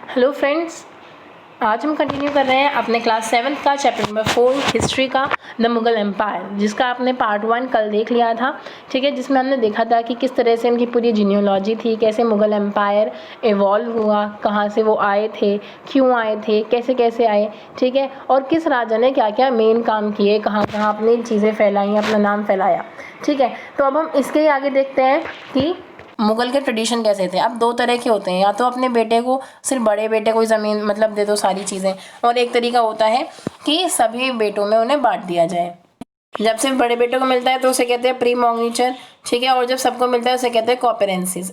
Hello friends, आज हम continue कर रहे हैं अपने क्लास 7th का चैप्टर नंबर 4 हिस्ट्री का द मुग़ल एम्पायर, जिसका आपने पार्ट 1 कल देख लिया था। ठीक है, जिसमें हमने देखा था कि किस तरह से इनकी पूरी जीनियोलॉजी थी, कैसे मुग़ल एम्पायर इवॉल्व हुआ, कहाँ से वो आए थे, क्यों आए थे, कैसे कैसे आए। ठीक है, और किस राजा ने क्या क्या मेन काम किए, कहाँ कहाँ अपनी चीज़ें फैलाई, अपना नाम फैलाया। ठीक है, तो अब हम इसके ही आगे देखते हैं कि मुगल के ट्रेडिशन कैसे थे। अब दो तरह के होते हैं, या तो अपने बेटे को, सिर्फ बड़े बेटे को ही ज़मीन मतलब दे दो सारी चीज़ें, और एक तरीका होता है कि सभी बेटों में उन्हें बांट दिया जाए। जब सिर्फ बड़े बेटे को मिलता है तो उसे कहते हैं प्रीमॉर्गेचर। ठीक है, और जब सबको मिलता है उसे कहते हैं कॉपरेंसीज।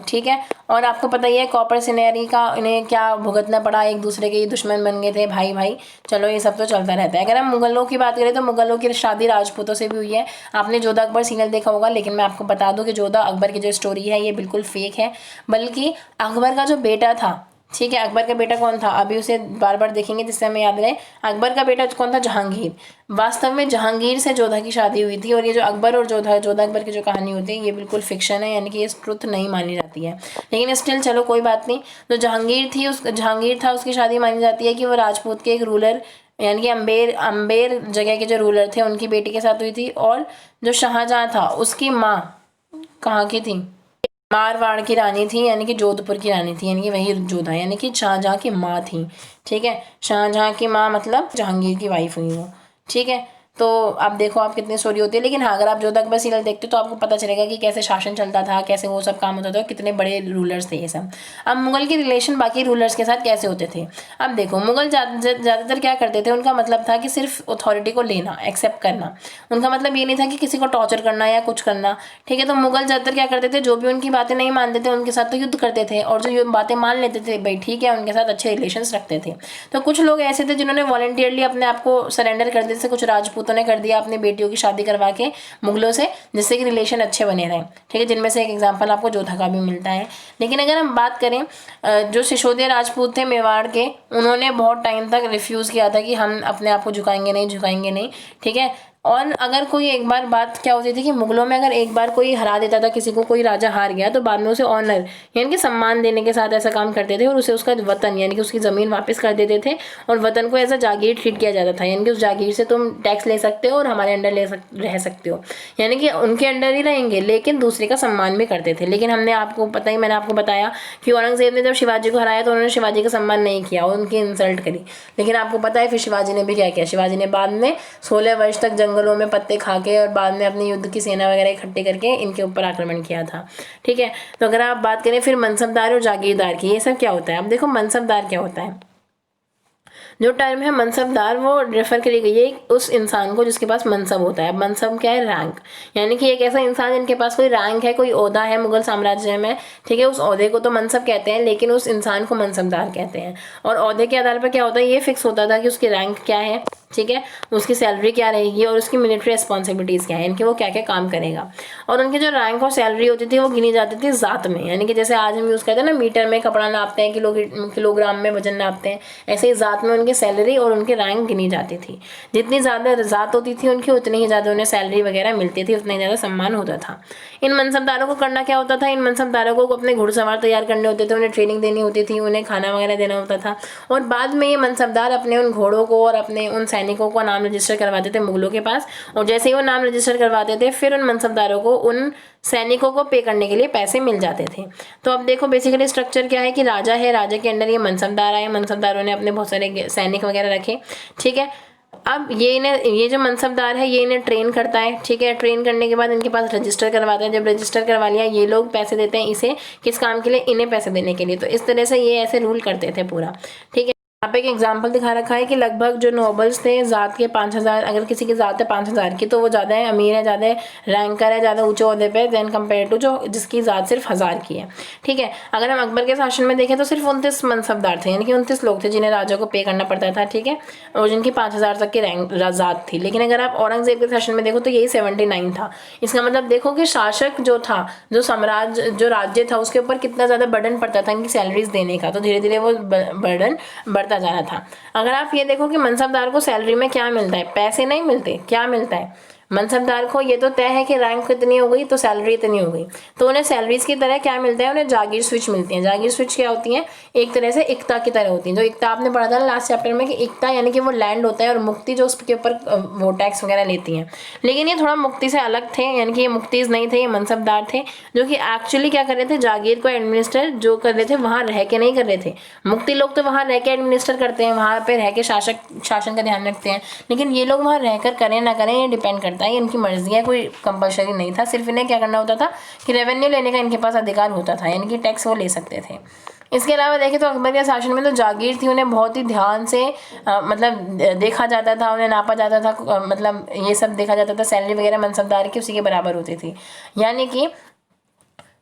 ठीक है, और आपको पता ही है कॉपर सिनेरी का इन्हें क्या भुगतना पड़ा, एक दूसरे के ये दुश्मन बन गए थे, भाई भाई। चलो ये सब तो चलता रहता है। अगर हम मुगलों की बात करें तो मुगलों की शादी राजपूतों से भी हुई है। आपने जोधा अकबर सीरियल देखा होगा, लेकिन मैं आपको बता दूं कि जोधा अकबर की जो स्टोरी है ये बिल्कुल फेक है। बल्कि अकबर का जो बेटा था, ठीक है, अकबर का बेटा कौन था, अभी उसे बार बार देखेंगे जिससे हमें याद रहे। अकबर का बेटा कौन था, जहांगीर। वास्तव में जहांगीर से जोधा की शादी हुई थी। और ये जो अकबर और जोधा अकबर की जो कहानी होती है ये बिल्कुल फिक्शन है, यानी कि ये ट्रुथ नहीं मानी जाती है। लेकिन स्टिल चलो कोई बात नहीं। जो जहांगीर था उसकी शादी मानी जाती है कि वो राजपूत के एक रूलर, यानी कि अंबेर जगह के जो रूलर थे उनकी बेटी के साथ हुई थी। और जो शाहजहां था उसकी माँ कहाँ की थी, मारवाड़ की रानी थी, यानी कि जोधपुर की रानी थी, यानी कि वही जोधा, यानी कि शाहजहां की माँ थी। ठीक है, शाहजहां की माँ मतलब जहांगीर की वाइफ हुई वो। ठीक है, तो आप देखो आप कितनी स्टोरी होती है। लेकिन हाँ, अगर आप जोधा अकबर सीरियल देखते हो तो आपको पता चलेगा कि कैसे शासन चलता था, कैसे वो सब काम होता था, कितने बड़े रूलर्स थे ये सब। अब मुगल के रिलेशन बाकी रूलर्स के साथ कैसे होते थे। अब देखो, मुगल ज़्यादातर क्या करते थे, उनका मतलब था कि सिर्फ अथॉरिटी को लेना, एक्सेप्ट करना। उनका मतलब ये नहीं था कि किसी को टॉर्चर करना या कुछ करना। ठीक है, तो मुगल ज़्यादातर क्या करते थे, जो भी उनकी बातें नहीं मानते थे उनके साथ तो युद्ध करते थे, और जो ये बातें मान लेते थे भाई ठीक है उनके साथ अच्छे रिलेशंस रखते थे। तो कुछ लोग ऐसे थे जिन्होंने वॉलंटियरली अपने आप को सरेंडर कर दिया, जैसे कुछ राजपूतों ने कर दिया अपनी बेटियों की शादी करवा के मुगलों से, जिससे कि रिलेशन अच्छे बने रहे। ठीक है, जिनमें से एक एग्जाम्पल आपको जोधा का भी मिलता है। लेकिन अगर हम बात करें जो सिसोदिया राजपूत थे मेवाड़ के, उन्होंने बहुत टाइम तक रिफ्यूज़ किया था कि हम अपने आप को झुकाएंगे नहीं। ठीक है, और अगर कोई एक बार बात क्या होती थी कि मुगलों में अगर एक बार कोई हरा देता था किसी को, कोई राजा हार गया, तो बाद में उसे ऑनर यानी कि सम्मान देने के साथ ऐसा काम करते थे और उसे उसका वतन यानी कि उसकी ज़मीन वापस कर देते थे। और वतन को ऐसा जागीर ट्रीट किया जाता था, यानी कि उस जागीर से तुम टैक्स ले सकते हो और हमारे अंडर रह सकते हो, यानी कि उनके अंडर ही रहेंगे लेकिन दूसरे का सम्मान भी करते थे। लेकिन मैंने आपको बताया कि औरंगजेब ने जब शिवाजी को हराया तो उन्होंने शिवाजी का सम्मान नहीं किया और उनकी इंसल्ट करी। लेकिन आपको पता है फिर शिवाजी ने भी क्या किया, शिवाजी ने बाद में 16 वर्ष तक जंगलों में पत्ते खा के और बाद में अपनी युद्ध की सेना वगैरह इकट्ठे करके इनके ऊपर आक्रमण किया था। ठीक है, तो अगर आप बात करें फिर मनसबदार और जागीरदार की, ये सब क्या होता है। अब देखो मनसबदार क्या होता है। जो टर्म है मनसबदार वो रेफर करी गई है उस इंसान को जिसके पास मनसब होता है। मनसब क्या है, रैंक, यानी कि एक ऐसा इंसान जिनके पास कोई रैंक है, कोई ओहदा है मुगल साम्राज्य में। ठीक है, उस ओहदे को तो मनसब कहते हैं लेकिन उस इंसान को मनसबदार कहते हैं। और ओहदे के आधार पर क्या होता है, ये फिक्स होता था कि उसकी रैंक क्या है, ठीक है, उसकी सैलरी क्या रहेगी और उसकी मिलिट्री रिस्पॉन्सिबिलिटीज़ क्या है, इनके वो क्या क्या काम करेगा। और उनकी जो रैंक और सैलरी होती थी वो गिनी जाती थी ज़ात में, यानी कि जैसे आज हम यूज़ करते हैं ना मीटर में कपड़ा नापते हैं, किलोग्राम में वजन नापते हैं, ऐसे ही ज़ात में उनकी सैलरी और उनकी रैंक गिनी जाती थी। जितनी ज़्यादा ज़ात होती थी उनकी उतनी ही ज़्यादा उन्हें सैलरी वगैरह मिलती थी, उतना ही ज़्यादा सम्मान होता था। इन मनसबदारों को करना क्या होता था, इन मनसबदारों को अपने घुड़सवार तैयार करने होते थे, उन्हें ट्रेनिंग देनी होती थी, उन्हें खाना वगैरह देना होता था। और बाद में ये मनसबदार अपने उन घोड़ों को और अपने उन सैनिकों का नाम रजिस्टर करवाते थे मुगलों के पास। और जैसे ही वो नाम रजिस्टर करवाते थे फिर उन मनसबदारों को उन सैनिकों को पे करने के लिए पैसे मिल जाते थे। तो अब देखो बेसिकली स्ट्रक्चर क्या है कि राजा है, राजा के अंडर ये मनसबदार आए, मनसबदारों ने अपने बहुत सारे सैनिक वगैरह रखे। ठीक है, अब ये जो मनसबदार है ये इन्हें ट्रेन करता है। ठीक है, ट्रेन करने के बाद इनके पास रजिस्टर करवाता है। जब रजिस्टर करवा लिया ये लोग पैसे देते हैं इसे, किस काम के लिए, इन्हें पैसे देने के लिए। तो इस तरह से ये ऐसे रूल करते थे पूरा। ठीक है, यहाँ पे एक एग्जाम्पल दिखा रखा है कि लगभग जो नोबल्स थे ज़ात के 5000, अगर किसी की ज़ात है 5000 की तो वो ज़्यादा है, अमीर है, ज़्यादा रैंकर है, ज़्यादा ऊंचे ओहदे पे देन कम्पेयर टू जो जिसकी ज़ात सिर्फ 1000 की है। ठीक है, अगर हम अकबर के शासन में देखें तो सिर्फ 29 मनसबदार थे, यानी कि 29 लोग थे जिन्हें राजा को पे करना पड़ता था। ठीक है, और जिनकी 5000 तक की रैंक ज़ात थी। लेकिन अगर आप औरंगजेब के शासन में देखो तो यही 79 था। इसका मतलब देखो कि शासक जो था, जो राज्य था उसके ऊपर कितना ज़्यादा बर्डन पड़ता था इनकी सैलरीज देने का। तो धीरे धीरे वो बर्डन बढ़ता जा रहा था। अगर आप ये देखो कि मनसबदार को सैलरी में क्या मिलता है, पैसे नहीं मिलते, क्या मिलता है, मनसबदार को ये तो तय है कि रैंक कितनी हो गई तो सैलरी इतनी हो गई, तो उन्हें सैलरीज की तरह क्या मिलता है, उन्हें जागीर स्विच मिलती है। जागीर स्विच क्या होती है, एक तरह से इक्ता की तरह होती है। जो इक्ता आपने पढ़ा था लास्ट चैप्टर में कि इक्ता यानी कि वो लैंड होता है और मुक्ति जो उसके ऊपर वो टैक्स वगैरह लेती हैं, लेकिन ये थोड़ा मुक्ति से अलग थे, यानी कि ये मुक्तिज नहीं थे, ये मनसबदार थे जो कि एक्चुअली क्या कर रहे थे, जागीर को एडमिनिस्टर जो कर रहे थे वहाँ रह के नहीं कर रहे थे। मुक्ति लोग तो वहाँ रह के एडमिनिस्टर करते हैं, वहाँ पे रह के शासन का ध्यान रखते हैं, लेकिन ये लोग वहाँ रहकर करें ना करें ये डिपेंड करता है, ये इनकी मर्जी है, कोई कंपलसरी नहीं था। सिर्फ इन्हें क्या करना होता था कि रेवेन्यू लेने का इनके पास अधिकार होता था, यानी कि टैक्स वो ले सकते थे। इसके अलावा देखें तो अकबर के शासन में तो जागीर थी, उन्हें बहुत ही ध्यान से मतलब देखा जाता था, उन्हें नापा जाता था, मतलब ये सब देखा जाता था, सैलरी वगैरह मनसबदार की उसी के बराबर होती थी। यानी कि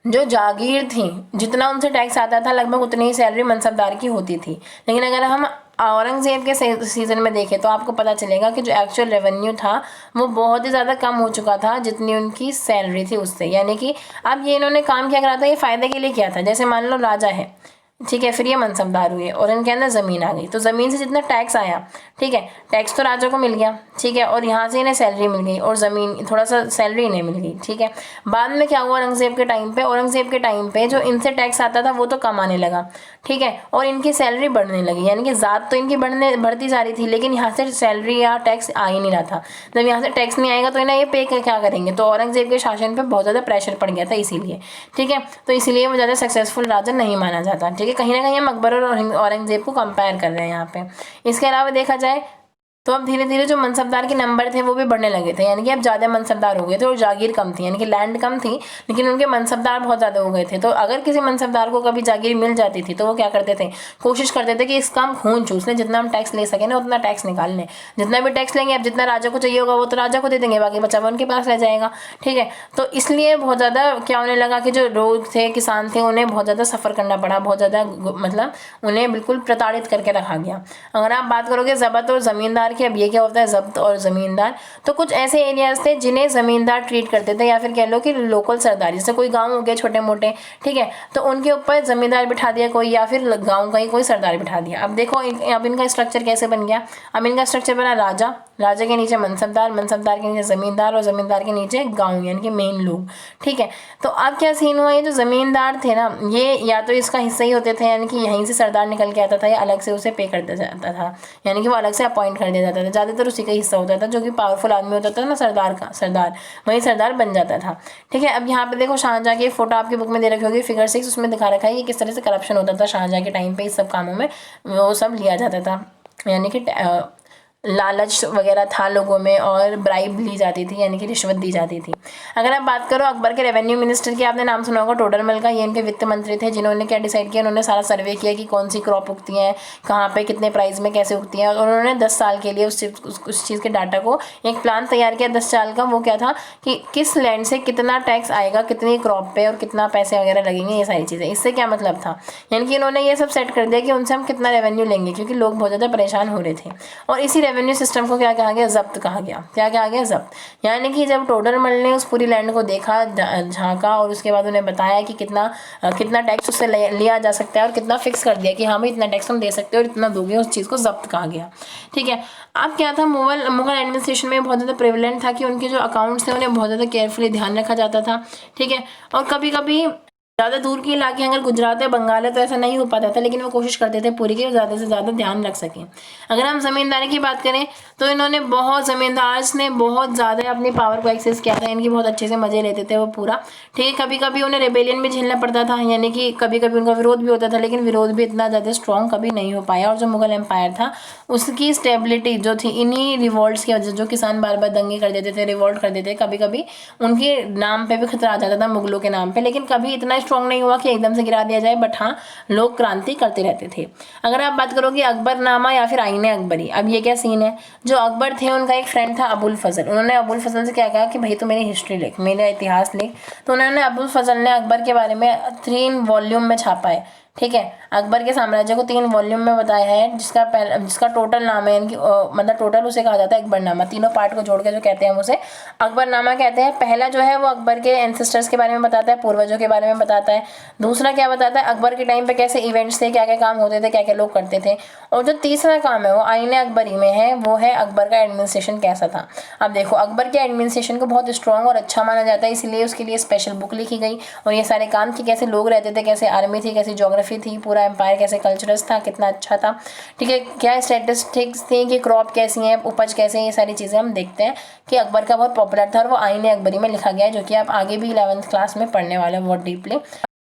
जो जागीर थी जितना उनसे टैक्स आता था लगभग उतनी ही सैलरी मनसबदार की होती थी। लेकिन अगर हम औरंगज़ेब के सीज़न में देखें तो आपको पता चलेगा कि जो एक्चुअल रेवेन्यू था वो बहुत ही ज़्यादा कम हो चुका था जितनी उनकी सैलरी थी उससे। यानी कि अब ये इन्होंने काम क्या करा था, ये फ़ायदे के लिए किया था। जैसे मान लो राजा है, ठीक है, फिर ये मनसबदार हुए और इनके अंदर ज़मीन आ गई, तो ज़मीन से जितना टैक्स आया, ठीक है, टैक्स तो राजा को मिल गया, ठीक है, और यहाँ से इन्हें सैलरी मिल गई और ज़मीन थोड़ा सा सैलरी इन्हें मिल गई, ठीक है। बाद में क्या हुआ औरंगज़ेब के टाइम पे जो इनसे टैक्स आता था वो तो कम आने लगा, ठीक है, और इनकी सैलरी बढ़ने लगी। यानी कि ज़ात तो इनकी बढ़ती जा रही थी, लेकिन यहाँ से सैलरी या टैक्स आ ही नहीं रहा था। जब यहाँ से टैक्स नहीं आएगा तो इन्हें ये पे क्या करेंगे, तो औरंगज़ेब के शासन पर बहुत ज़्यादा प्रेशर पड़ गया था इसीलिए, ठीक है। तो इसलिए वो ज़्यादा सक्सेसफुल राजा नहीं माना जाता, ठीक है। कहीं ना कहीं हम अकबर और औरंगज़ेब को कंपेयर कर रहे हैं यहाँ पे। इसके अलावा देखा जाए तो अब धीरे धीरे जो मनसबदार के नंबर थे वो भी बढ़ने लगे थे, यानी कि अब ज़्यादा मनसबदार हो गए थे और जागीर कम थी, यानी कि लैंड कम थी लेकिन उनके मनसबदार बहुत ज़्यादा हो गए थे। तो अगर किसी मनसबदार को कभी जागीर मिल जाती थी तो वो क्या करते थे, कोशिश करते थे कि इसका हम खून चूस लें, जितना हम टैक्स ले सकें ना उतना टैक्स निकाल लें। जितना भी टैक्स लेंगे, अब जितना राजा को चाहिए होगा वो तो राजा को दे देंगे, बाकी बचा हुआ उनके पास रह जाएगा, ठीक है। तो इसलिए बहुत ज़्यादा क्या होने लगा कि जो लोग थे, किसान थे, उन्हें बहुत ज़्यादा सफ़र करना पड़ा, बहुत ज़्यादा मतलब उन्हें बिल्कुल प्रताड़ित करके रखा गया। अगर आप बात करोगे ज़ब्त और ज़मींदार की, अब ये क्या होता है ज़ब्त और ज़मींदार, तो कुछ ऐसे एरियाज थे जिन्हें ज़मींदार ट्रीट करते थे, या फिर कह लो कि लोकल सरदार, जैसे कोई गांव हो गया छोटे मोटे, ठीक है, तो उनके ऊपर ज़मींदार बिठा दिया कोई, या फिर गांव का ही कोई सरदार बिठा दिया। अब देखो अब इनका स्ट्रक्चर कैसे बन गया, अब इनका स्ट्रक्चर बना राजा, राजा के नीचे मनसबदार, मनसबदार के नीचे ज़मींदार और ज़मींदार के नीचे गाँव यानी कि मेन लोग, ठीक है। तो अब क्या सीन हुआ, ये जो ज़मींदार थे ना, ये या तो इसका हिस्सा ही होते थे, यानी कि यहीं से सरदार निकल के आता था, या अलग से उसे पे कर दिया जाता था, यानी कि वो अलग से अपॉइंट कर दिया जाता था। ज़्यादातर उसी का हिस्सा होता था, जो कि पावरफुल आदमी होता था ना सरदार का, सरदार वही सरदार बन जाता था, ठीक है। अब यहाँ पे देखो शाहजहाँ की फोटो आपकी बुक में दे रखी होगी, फिगर 6, उसमें दिखा रखा है कि किस तरह से करप्शन होता था शाहजहाँ के टाइम पे, इस सब कामों में वो सब लिया जाता था, यानी कि लालच वगैरह था लोगों में और ब्राइब ली जाती थी, यानी कि रिश्वत दी जाती थी। अगर आप बात करो अकबर के रेवेन्यू मिनिस्टर की, आपने नाम सुना होगा टोडरमल का, ये इनके वित्त मंत्री थे, जिन्होंने क्या डिसाइड किया, उन्होंने सारा सर्वे किया कि कौन सी क्रॉप उगती हैं, कहाँ पे कितने प्राइस में कैसे उगती हैं, और उन्होंने 10 साल के लिए उस चीज़ के डाटा को एक प्लान तैयार किया 10 साल का। वो क्या था कि किस लैंड से कितना टैक्स आएगा, कितनी क्रॉप पे और कितना पैसे वगैरह लगेंगे, ये सारी चीज़ें। इससे क्या मतलब था, यानी कि इन्होंने ये सब सेट कर दिया कि उनसे हम कितना रेवेन्यू लेंगे, क्योंकि लोग बहुत ज़्यादा परेशान हो रहे थे। और इसी रेवेन्यू सिस्टम को क्या कहा गया, ज़ब्त कहा गया। क्या कहा गया, ज़ब्त। यानी कि जब टोडरमल ने उस पूरी लैंड को देखा, झांका, और उसके बाद उन्हें बताया कि कितना टैक्स उससे लिया जा सकता है और कितना फिक्स कर दिया कि हाँ भाई इतना टैक्स हम दे सकते हैं और इतना दोगे, उस चीज़ को ज़ब्त कहा गया, ठीक है। अब क्या था, मुगल एडमिनिस्ट्रेशन में बहुत ज़्यादा प्रेवलेंट था कि उनके जो अकाउंट्स थे उन्हें बहुत ज़्यादा केयरफुली ध्यान रखा जाता था, ठीक है। और कभी कभी ज़्यादा दूर के इलाके अगर गुजरात है, बंगाल है, तो ऐसा नहीं हो पाता था, लेकिन वो कोशिश करते थे पूरी की ज़्यादा से ज़्यादा ध्यान रख सकें। अगर हम ज़मींदारी की बात करें तो इन्होंने ज़मींदार्स ने बहुत ज़्यादा अपनी पावर को एक्सेस किया था, इनकी बहुत अच्छे से मज़े लेते थे वो पूरा, ठीक है। कभी कभी उन्हें रेबेलियन भी झेलना पड़ता था, यानी कि कभी कभी उनका विरोध भी होता था, लेकिन विरोध भी इतना ज़्यादा स्ट्रॉन्ग कभी नहीं हो पाया। और जो मुगल एम्पायर था उसकी स्टेबिलिटी जो थी इन्हीं रिवॉल्ट्स की वजह से, जो किसान बार बार दंगे कर देते थे, रिवॉल्ट कर देते थे, कभी कभी उनके नाम पर भी खतरा आ जाता था, मुगलों के नाम पर, लेकिन कभी इतना स्ट्रॉन्ग नहीं हुआ कि एकदम से गिरा दिया जाए, बट हाँ लोग क्रांति करते रहते थे। अगर आप बात करोगे अकबरनामा या फिर आईने अकबरी, अब ये क्या सीन है, जो अकबर थे उनका एक फ्रेंड था अबुल फजल, उन्होंने अबुल फजल से क्या कहा कि भाई तू मेरी हिस्ट्री लिख, मेरा इतिहास लिख। तो उन्होंने अबुल फजल ने अकबर के बारे में 3 वॉल्यूम में छापा है, ठीक है। अकबर के साम्राज्य को 3 वॉल्यूम में बताया है, जिसका टोटल नाम है इनकी मतलब टोटल उसे कहा जाता है अकबरनामा। तीनों पार्ट को जोड़ के जो कहते हैं उसे अकबरनामा कहते हैं। पहला जो है वो अकबर के एंसेस्टर्स के बारे में बताता है, पूर्वजों के बारे में बताता है। दूसरा क्या बताता है, अकबर के टाइम पे कैसे इवेंट्स थे, क्या क्या काम होते थे, क्या क्या लोग करते थे। और जो तीसरा काम है वो आईने अकबरी में है, वो है अकबर का एडमिनिस्ट्रेशन कैसा था। अब देखो, अकबर के एडमिनिस्ट्रेशन को बहुत स्ट्रॉन्ग और अच्छा माना जाता है, इसलिए उसके लिए स्पेशल बुक लिखी गई। और ये सारे काम कि कैसे लोग रहते थे, कैसे आर्मी थी, कैसे ज्योग्राफी थी, पूरा एम्पायर कैसे कल्चरस था, कितना अच्छा था, ठीक है, क्या स्टैटिस्टिक्स थी कि क्रॉप कैसी है, उपज कैसे है, ये सारी चीज़ें हम देखते हैं कि अकबर का बहुत पॉपुलर था और वो आईने अकबरी में लिखा गया है, जो कि आप आगे भी 11th क्लास में पढ़ने वाले हैं बहुत डीपली।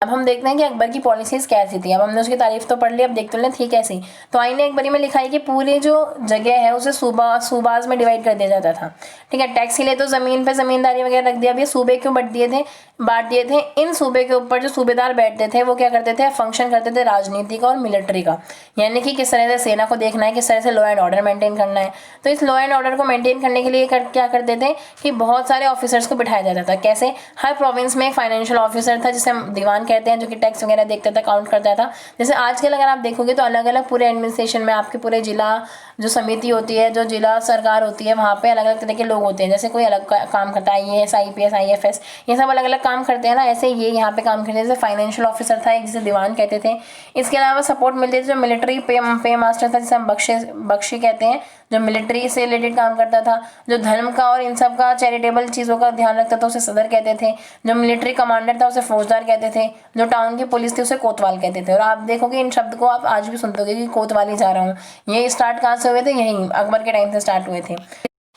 अब हम देखते हैं कि अकबर की पॉलिसीज़ कैसी थी। अब हमने उसकी तारीफ तो पढ़ ली, अब देखते हैं थी कैसी। तो आईने अकबरी में लिखा है कि पूरी जो जगह है उसे सूबाज में डिवाइड कर दिया जाता था, ठीक है। टैक्स के लिए तो ज़मीन पे ज़मींदारी वगैरह रख दिया। अब ये सूबे क्यों बांट दिए थे। इन सूबे के ऊपर जो सूबेदार बैठते थे वो क्या करते थे, फंक्शन करते थे राजनीति का और मिलिट्री का, यानी कि किस तरह से सेना को देखना है, किस तरह से लॉ एंड ऑर्डर मेंटेन करना है। तो इस लॉ एंड ऑर्डर को मेंटेन करने के लिए क्या करते थे कि बहुत सारे ऑफिसर्स को बिठाया जाता था। कैसे, हर प्रोविंस में एक फाइनेंशियल ऑफिसर था जिसे हम दीवान कहते हैं, जो कि टैक्स वगैरह देखता था, काउंट करता था। जैसे आजकल अगर आप देखोगे तो अलग अलग पूरे एडमिनिस्ट्रेशन में आपके पूरे जिला जो समिति होती है, जो जिला सरकार होती है, वहाँ पे अलग अलग तरह के लोग होते हैं। जैसे कोई अलग काम करता है, IAS IPS IFS, ये सब अलग अलग काम करते हैं ना, ऐसे ये यहाँ पे काम करते हैं। जैसे फाइनेंशियल ऑफिसर था एक, जिसे दीवान कहते थे। इसके अलावा सपोर्ट मिलती थी जो मिलिट्री पे मास्टर था, जिसे हम बख्शी कहते हैं, जो मिलिट्री से रिलेटेड काम करता था। जो धर्म का और इन सब का चैरिटेबल चीज़ों का ध्यान रखता था उसे सदर कहते थे। जो मिलिट्री कमांडर था उसे फौजदार कहते थे। जो टाउन की पुलिस थी उसे कोतवाल कहते थे। और आप देखोगे इन शब्द को आप आज भी सुनते होगे कि कोतवाली जा रहा हूँ। ये स्टार्ट कहाँ से हुए थे, यहीं अकबर के टाइम से स्टार्ट हुए थे।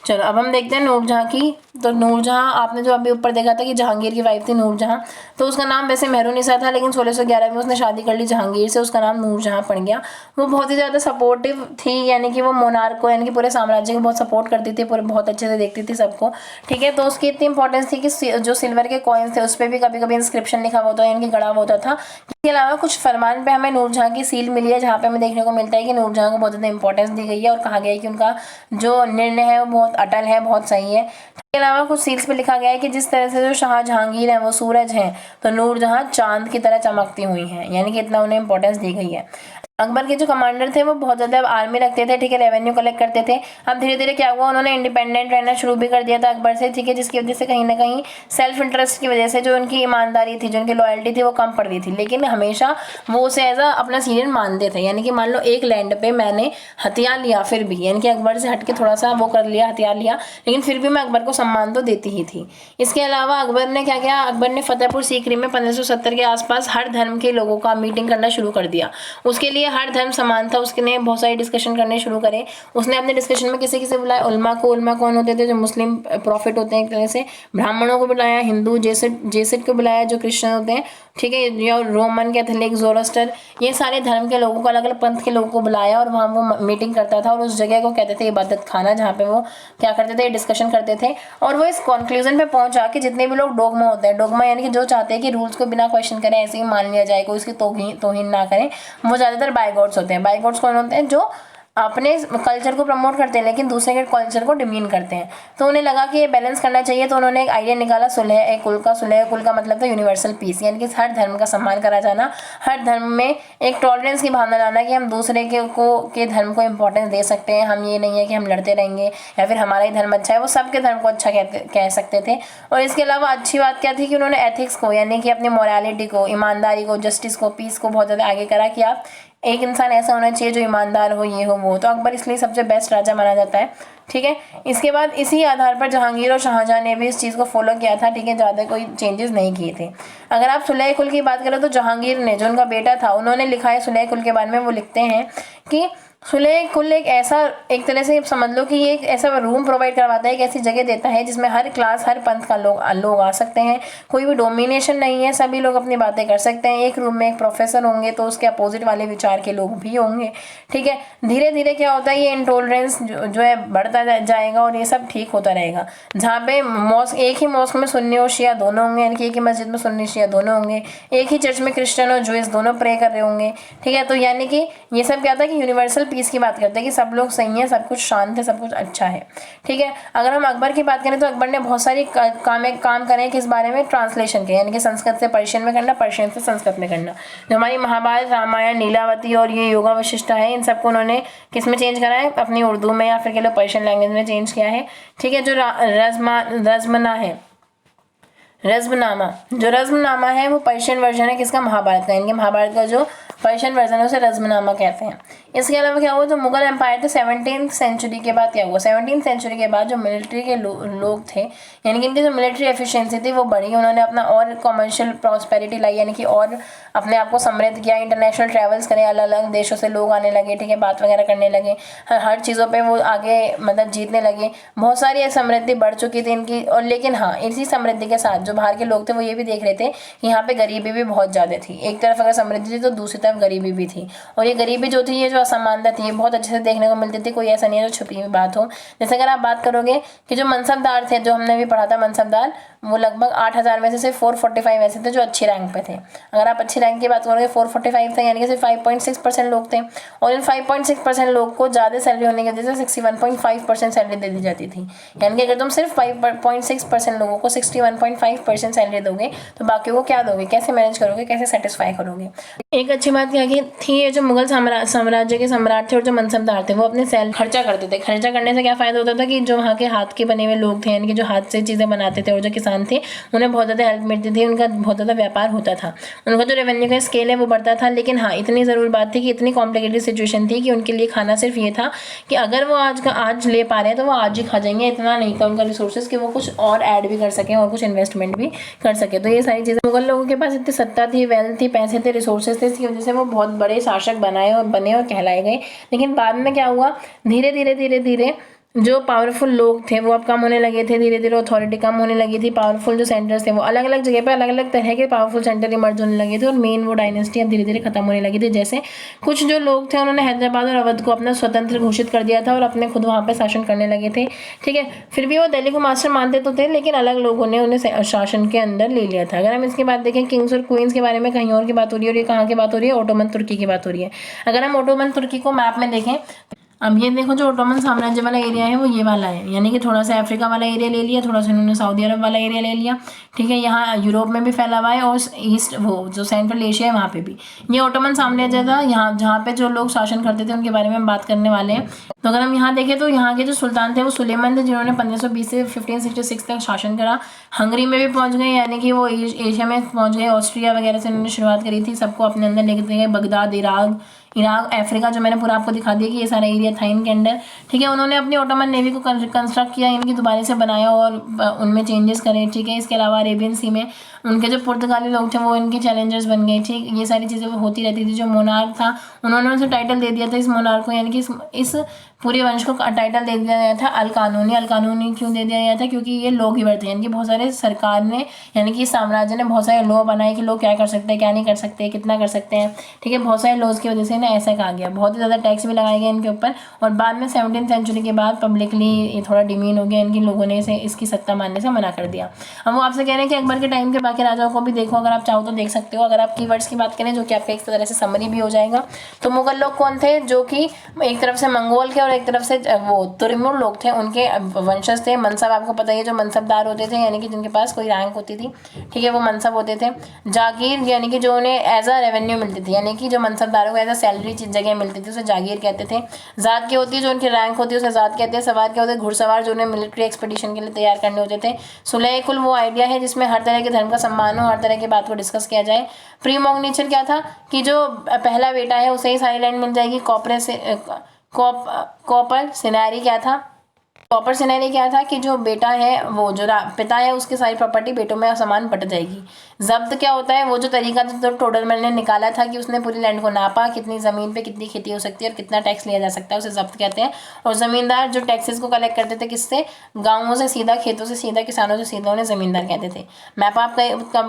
चलो अब हम देखते हैं नूरजहाँ की। तो नूरजहाँ आपने जो अभी ऊपर देखा था कि जहांगीर की वाइफ थी नूरजहाँ, तो उसका नाम वैसे मेहरुनिसा था, लेकिन 1611 में उसने शादी कर ली जहांगीर से, उसका नाम नूरजहाँ पड़ गया। वो बहुत ही ज़्यादा सपोर्टिव थी, यानी कि वो मोनार्क को, यानी कि पूरे साम्राज्य को बहुत सपोर्ट करती थी, पूरे बहुत अच्छे से देखती थी सबको, ठीक है। तो उसकी इतनी इंपॉर्टेंस थी कि जो सिल्वर के कॉइन्स थे उस पर भी कभी कभी इंस्क्रिप्शन लिखा हुआ था, यानी कि गड़ा हुआ होता था। इसके अलावा कुछ फरमान पे हमें नूरजहाँ की सील मिली है, जहाँ पे हमें देखने को मिलता है कि नूरजहाँ को बहुत ज़्यादा इंपॉर्टेंस दी गई है और कहा गया है कि उनका जो निर्णय है वो बहुत अटल है, बहुत सही है। इसके अलावा कुछ सील्स पे लिखा गया है कि जिस तरह से जो शाह जहांगीर है वो सूरज हैं, तो नूरजहाँ चांद की तरह चमकती हुई हैं, यानी कि इतना उन्हें इंपॉर्टेंस दी गई है। अकबर के जो कमांडर थे वो बहुत ज़्यादा आर्मी रखते थे, ठीक है, रेवेन्यू कलेक्ट करते थे। अब धीरे धीरे क्या हुआ, उन्होंने इंडिपेंडेंट रहना शुरू भी कर दिया था अकबर से, ठीक है, जिसकी वजह से कहीं ना कहीं सेल्फ इंटरेस्ट की वजह से जो उनकी ईमानदारी थी, जो उनकी लॉयल्टी थी, वो कम पड़ रही थी। लेकिन हमेशा वो उसे एज अ अपना सीनियर मानते थे, यानी कि मान लो एक लैंड पे मैंने हथियार लिया, फिर भी यानी कि अकबर से हट के थोड़ा सा वो कर लिया, हथियार लिया, लेकिन फिर भी मैं अकबर को सम्मान तो देती ही थी। इसके अलावा अकबर ने क्या किया, अकबर ने फतेहपुर सीकरी में 1570 के आसपास हर धर्म के लोगों का मीटिंग करना शुरू कर दिया। उसके लिए हर धर्म समान था, उसने बहुत सारे डिस्कशन करने शुरू करे। उसने अपने डिस्कशन में किसे किसे बुलाया, उलमा को। उलमा कौन होते थे, जो मुस्लिम प्रॉफिट होते हैं एक तरह से। ब्राह्मणों को बुलाया, हिंदू जेसिड को बुलाया जो क्रिश्चियन होते हैं, ठीक है, या रोमन कैथोलिक ज़ोरोस्टर, ये सारे धर्म के लोगों को, अलग अलग पंथ के लोगों को बुलाया और वहाँ वो मीटिंग करता था। और उस जगह को कहते थे इबादत खाना, जहाँ पे वो क्या करते थे, डिस्कशन करते थे। और वो इस कंक्लूजन पे पहुंचा कि जितने भी लोग डोगमा होते हैं, डोगमा यानी कि जो चाहते हैं कि रूल्स को बिना क्वेश्चन करें ऐसे ही मान लिया जाए, कोई उसकी तौहीन ना करें, वो ज़्यादातर बायगॉड्स होते हैं। बायगॉड्स कौन होते हैं, जो अपने कल्चर को प्रमोट करते हैं लेकिन दूसरे के कल्चर को डिमीन करते हैं। तो उन्हें लगा कि ये बैलेंस करना चाहिए, तो उन्होंने एक आइडिया निकाला सुलह ए कुल का। सुलह ए कुल का मतलब था यूनिवर्सल पीस, यानी कि हर धर्म का सम्मान करा जाना, हर धर्म में एक टॉलरेंस की भावना लाना कि हम दूसरे के धर्म को इम्पोर्टेंस दे सकते हैं। हम ये नहीं है कि हम लड़ते रहेंगे या फिर हमारा ही धर्म अच्छा है, वो सबके धर्म को अच्छा कह सकते थे। और इसके अलावा अच्छी बात क्या थी कि उन्होंने एथिक्स को, यानी कि अपनी मोरालिटी को, ईमानदारी को, जस्टिस को, पीस को बहुत ज़्यादा आगे करा कि आप एक इंसान ऐसा होना चाहिए जो ईमानदार हो, ये हो वो। तो अकबर इसलिए सबसे बेस्ट राजा माना जाता है, ठीक है। इसके बाद इसी आधार पर जहांगीर और शाहजहां ने भी इस चीज़ को फॉलो किया था, ठीक है, ज़्यादा कोई चेंजेस नहीं किए थे। अगर आप सुलह कुल की बात करें तो जहांगीर ने, जो उनका बेटा था, उन्होंने लिखा है सुलह कुल के बारे में। वो लिखते हैं कि सुलह कुल एक ऐसा, एक तरह से समझ लो कि ये एक ऐसा रूम प्रोवाइड करवाता है, एक ऐसी जगह देता है जिसमें हर क्लास, हर पंथ का लोग आ सकते हैं। कोई भी डोमिनेशन नहीं है, सभी लोग अपनी बातें कर सकते हैं। एक रूम में एक प्रोफेसर होंगे तो उसके अपोजिट वाले विचार के लोग भी होंगे, ठीक है। धीरे धीरे क्या होता है, ये इंटॉलरेंस जो है बढ़ता जाएगा और ये सब ठीक होता रहेगा। जहाँ पे एक ही मॉस्क में सुन्नी और शिया दोनों होंगे, यानी कि एक ही मस्जिद में सुन्नी शिया दोनों होंगे। एक ही चर्च में क्रिश्चियन और जूइश दोनों प्रे कर रहे होंगे, ठीक है। तो यानी कि ये सब क्या था कि यूनिवर्सल पीस की बात करते हैं कि सब लोग सही हैं, सब कुछ शांत है, सब कुछ अच्छा है। ठीक है, अगर हम अकबर की बात करें तो अकबर ने बहुत सारी काम करे किस बारे में, ट्रांसलेशन के, यानी कि संस्कृत से पर्शियन में करना, पर्शियन से संस्कृत में करना। जो हमारी महाभारत, रामायण, लीलावती और ये योगा वशिष्ठा है, इन सबको उन्होंने किस में चेंज करा है, अपनी उर्दू में या फिर के लिए पर्शियन लैंग्वेज में चेंज किया है। ठीक है, जो रज़्मना है, जो रज़्मनामा है वो पर्शियन वर्जन है किसका, महाभारत का, इनके महाभारत का जो पर्शियन वर्जन है उसे रज़्मनामा कहते हैं। इसके अलावा क्या हुआ, जो मुगल एम्पायर थे 17th सेंचुरी के बाद क्या हुआ, 17th सेंचुरी के बाद जो मिलिट्री के लोग थे, यानी कि इनकी जो मिलिट्री एफिशिएंसी थी वो बढ़ी, उन्होंने अपना और कमर्शियल प्रॉस्पेरिटी लाई, यानी कि और अपने आप को समृद्ध किया, इंटरनेशनल ट्रैवल्स करे, अलग अलग देशों से लोग आने लगे। ठीक है, बात वगैरह करने लगे, हर चीज़ों पे वो आगे मतलब जीतने लगे, बहुत सारी समृद्धि बढ़ चुकी थी इनकी। और लेकिन हाँ, इसी समृद्धि के साथ जो बाहर के लोग थे वो ये भी देख रहे थे कि यहाँ पे गरीबी भी बहुत ज़्यादा थी, एक तरफ अगर समृद्धि थी तो दूसरी तरफ गरीबी भी थी। और ये गरीबी जो थी, ये जो असमानता थी, ये बहुत अच्छे से देखने को मिलती थी, कोई ऐसा नहीं है जो छुपी हुई बात हो। जैसे अगर आप बात करोगे कि जो मनसबदार थे, जो हमने भी पढ़ा था मनसबदार, वो लगभग 8000 में से सिर्फ 445 ऐसे थे जो अच्छी रैंक पे थे। अगर आप अच्छी रैंक की बात करोगे 445 थे, यानी कि सिर्फ 5.6% लोग थे। और इन 5.6% लोग को ज़्यादा सैलरी होने की वजह से 61.5% सैलरी दे दी जाती थी। यानी कि अगर तुम सिर्फ 5.6% लोगों को 61.5% सैलरी दोगे तो बाकी को क्या दोगे, कैसे मैनेज करोगे, कैसे सेटिस्फाई करोगे। एक अच्छी बात क्या थी, ये जो मुगल साम्राज्य के सम्राट थे और जो मनसबदार थे वो अपने खर्चा करते थे। खर्चा करने से क्या फ़ायदा होता था कि जो वहाँ के हाथ के बने हुए लोग थे, यानी कि जो हाथ से चीज़ें बनाते थे और जो किसान थे, उन्हें बहुत ज़्यादा हेल्प मिलती थी, उनका बहुत ज़्यादा व्यापार होता था, उनका जो रेवेन्यू का स्केल है वो बढ़ता था। लेकिन हाँ, इतनी ज़रूर बात थी कि इतनी कॉम्प्लिकेटेड सिचुएशन थी कि उनके लिए खाना सिर्फ ये था कि अगर वो आज ले पा रहे हैं तो वो आज ही खा जाएंगे, इतना नहीं था उनका रिसोर्सेज कि वो कुछ और ऐड भी कर सकें और कुछ इन्वेस्टमेंट भी कर सके। तो ये सारी चीज़ें, मुगल लोगों के पास इतनी सत्ता थी, वेल्थ थी, पैसे थे, रिसोर्सेज थे, इसकी वजह से वो बहुत बड़े शासक बने और कहलाए गए। लेकिन बाद में क्या हुआ, धीरे धीरे जो पावरफुल लोग थे वो अब कम होने लगे थे, धीरे धीरे अथॉरिटी कम होने लगी थी, पावरफुल जो सेंटर्स थे वो अलग अलग जगह पे अलग अलग तरह के पावरफुल सेंटर इमर्ज होने लगे थे और मेन वो डायनेस्टी अब धीरे धीरे खत्म होने लगी थी। जैसे कुछ जो लोग थे उन्होंने हैदराबाद और अवध को अपना स्वतंत्र घोषित कर दिया था और अपने खुद वहाँ पे शासन करने लगे थे। ठीक है, फिर भी वो दिल्ली को मास्टर मानते तो थे, लेकिन अलग लोगों ने उन्हें शासन के अंदर ले लिया था। अगर हम इसके बाद देखें किंग्स और क्वींस के बारे में, कहीं और की बात हो रही है और ये कहाँ की बात हो रही है, ओटोमन तुर्की की बात हो रही है। अगर हम ओटोमन तुर्की को मैप में देखें, अब ये देखो जो ओटोमन साम्राज्य वाला एरिया है वो ये वाला है, यानी कि थोड़ा सा अफ्रीका वाला एरिया ले लिया, थोड़ा सा इन्होंने सऊदी अरब वाला एरिया ले लिया। ठीक है, यहाँ यूरोप में भी फैला हुआ है और ईस्ट वो जो सेंट्रल एशिया है वहाँ पे भी। ये ओटोमन साम्राज्य था, यहाँ जहाँ पे जो लोग शासन करते थे उनके बारे में हम बात करने वाले हैं। तो अगर हम यहाँ देखें तो यहाँ के जो सुल्तान थे वो सुलेमान थे, जिन्होंने 1520 से 1566 तक शासन करा। हंगरी में भी पहुँच गए, यानी कि वो एशिया में पहुँच गए, ऑस्ट्रिया वगैरह से उन्होंने शुरुआत करी थी, सबको अपने अंदर लेके गए। बगदाद, इराक, अफ्रीका जो मैंने पूरा आपको दिखा दिया कि ये सारा एरिया था इनके अंदर। ठीक है, उन्होंने अपनी ओटोमन नेवी को कंस्ट्रक्ट किया, इनकी दोबारा से बनाया और उनमें चेंजेस करे। ठीक है, इसके अलावा अरेबियन सी में उनके जो पुर्तगाली लोग थे वो इनके चैलेंजर्स बन गए। ठीक, ये सारी चीज़ें होती रहती थी। जो मोनार्क था उन्होंने उसे टाइटल दे दिया था इस मोनार्क को, यानी कि इस पूरे वंश को टाइटल दे दिया गया था अल कानूनी। अल कानूनी क्यों दे दिया गया था, क्योंकि ये लॉ गिवर थे, यानी कि बहुत सारे सरकार ने, यानी कि साम्राज्य ने बहुत सारे लॉ बनाए कि लोग क्या कर सकते हैं, क्या नहीं कर सकते, कितना कर सकते हैं। ठीक है, बहुत सारे लॉज की वजह से ना ऐसा कहा गया, बहुत ही ज़्यादा टैक्स भी लगाए गए इनके ऊपर। और बाद में 17th सेंचुरी के बाद पब्लिकली ये थोड़ा डिमीन हो गया, इनके लोगों ने इसे इसकी सत्ता मानने से मना कर दिया। अब वो आपसे कह रहे हैं कि अकबर के टाइम के बाकी राजाओं को भी देखो, अगर आप चाहो तो देख सकते हो। अगर आप कीवर्ड्स की बात करें जो कि आपका एक तरह से समरी भी हो जाएगा, तो मुगल लोग कौन थे, जो कि एक तरफ से मंगोल के और एक तरफ से वो तैमूर लोग थे, उनके वंशज थे। मनसब आपको पता ही है, जो मनसबदार होते थे, यानी कि जिनके पास कोई रैंक होती थी। ठीक है, वो मनसब होते थे। जागीर, यानी कि जो उन्हें एज अ रेवेन्यू मिलती थी, यानी कि जो मनसबदारों को एज अ सैलरी जगह मिलती थी उसे जागीर कहते थे। ज़ात की होती है जो उनकी रैंक होती है उसे ज़ात कहते हैं। सवार क्या होते हैं, घुड़सवार, जो उन्हें मिलिट्री एक्सपीडिशन के लिए तैयार करने होते थे। सुलह कुल वो आइडिया है जिसमें हर तरह के धर्म का सम्मान हो, हर तरह की बात को डिस्कस किया जाए। प्रीमोगनीचर क्या था कि जो पहला बेटा है उसे ही सारी लैंड मिल जाएगी। कॉपर सिनेरी क्या था, कॉपर सिनेरी क्या था कि जो बेटा है वो जो पिता है उसकी सारी प्रॉपर्टी बेटों में समान बट जाएगी। जब्त क्या होता है, वो जो तरीका तो टोडरमल ने निकाला था कि उसने पूरी लैंड को नापा, कितनी ज़मीन पे कितनी खेती हो सकती है और कितना टैक्स लिया जा सकता है, उसे जब्त कहते हैं। और ज़मींदार जो टैक्सेस को कलेक्ट करते थे किससे, गाँवों से सीधा, खेतों से सीधा, किसानों से सीधा, उन्हें ज़मींदार कहते थे। मैप आप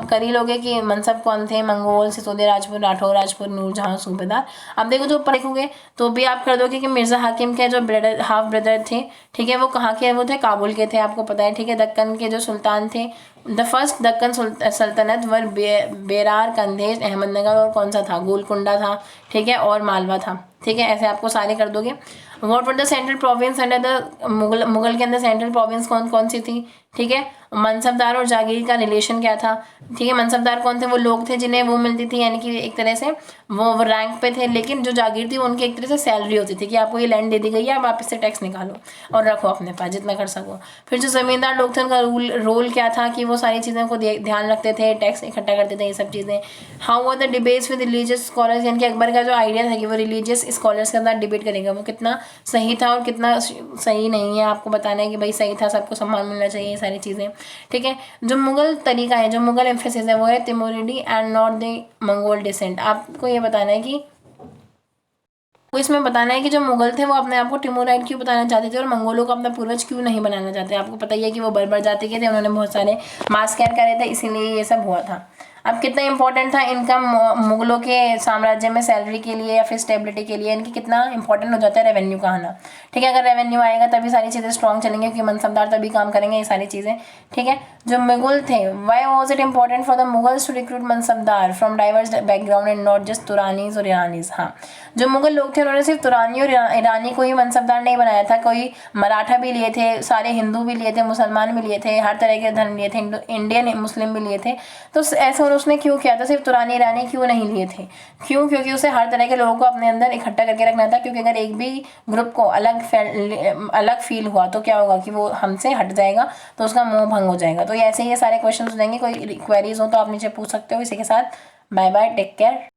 कर ही लोगे कि मनसब कौन थे, मंगोल, सिसोदिया राजपूत, राठौर राजपूत, नूरजहां सूबेदार। अब देखो जो ऊपर देखोगे तो भी आप कर दोगे कि मिर्ज़ा हाकिम के जो हाफ ब्रदर थे, ठीक है, वो कहाँ के, वो थे काबुल के थे, आपको पता है। ठीक है, दक्कन के जो सुल्तान थे द फर्स्ट दक्कन सल्तनत वर बेरार, कंदेज, अहमदनगर और कौन सा था, गोलकुंडा था, ठीक है, और मालवा था, ठीक है। ऐसे आपको सारे कर दोगे। What were the central province under the Mughal के अंदर सेंट्रल प्रोविंस कौन कौन सी थी, ठीक है। मनसबदार और जागीर का रिलेशन क्या था, ठीक है। मनसबदार कौन थे, वो लोग थे जिन्हें वो मिलती थी, यानी कि एक तरह से वो रैंक पे थे, लेकिन जो जागीर थी उनकी एक तरह से सैलरी होती थी कि आपको ये लैंड दे दी गई है, आप वापस से टैक्स निकालो और रखो अपने पास जितना कर सको। फिर जो ज़मींदार लोग थे उनका रोल क्या था कि वो सारी चीज़ों को ध्यान रखते थे, टैक्स इकट्ठा करते थे, ये सब चीज़ें। How were the debates with religious scholars, यानी कि अकबर का जो आइडिया था कि वो रिलीजियस स्कॉलर्स के साथ डिबेट करेगा, वो कितना सही था और कितना सही नहीं है, आपको बताना है कि भाई सही था, सबको सम्मान मिलना चाहिए, ये सारी चीज़ें, ठीक है। जो मुगल तरीका है, जो मुगल एम्फेसिस है वो है Timurid and not the Mongol descent. आपको ये बताना है कि इसमें बताना है कि जो मुगल थे वो अपने आप को टिमोराइड क्यों बताना चाहते थे और मंगोलों को अपना पूर्वज क्यों नहीं बनाना चाहते। आपको पता ही है कि वो बर्बर जाति के थे, उन्होंने बहुत सारे मास्कर करे थे, इसीलिए ये सब हुआ था। अब कितना इंपॉर्टेंट था इनकम मुगलों के साम्राज्य में सैलरी के लिए या फिर स्टेबिलिटी के लिए, इनकी कितना इंपॉर्टेंट हो जाता है रेवेन्यू का आना, ठीक है। अगर रेवेन्यू आएगा तभी सारी चीज़ें स्ट्रॉन्ग चलेंगे, क्योंकि मनसबदार तभी काम करेंगे, ये सारी चीज़ें, ठीक है। जो मुगल थे, why was it important for the Mughals to recruit mansabdar from diverse background and not just Turanis और ईरानीज। हाँ, जो मुगल लोग थे उन्होंने सिर्फ तुरानी और ईरानी को ही मनसबदार नहीं बनाया था, कोई मराठा भी लिए थे, सारे हिंदू भी लिए थे, मुसलमान भी लिए थे, हर तरह के धर्म लिए थे, इंडियन मुस्लिम भी लिए थे। तो ऐसा उसने क्यों किया था, सिर्फ तुरानी ईरानी क्यों नहीं लिए थे, क्यों, क्योंकि उसे हर तरह के लोगों को अपने अंदर इकट्ठा करके रखना था। क्योंकि अगर एक भी ग्रुप को अलग फील हुआ तो क्या होगा कि वो हमसे हट जाएगा, तो उसका मोह भंग हो जाएगा। तो ऐसे ही ये सारे क्वेश्चन हो जाएंगे। कोई क्वेरीज हो तो आप नीचे पूछ सकते हो। इसी के साथ बाय बाय, टेक केयर।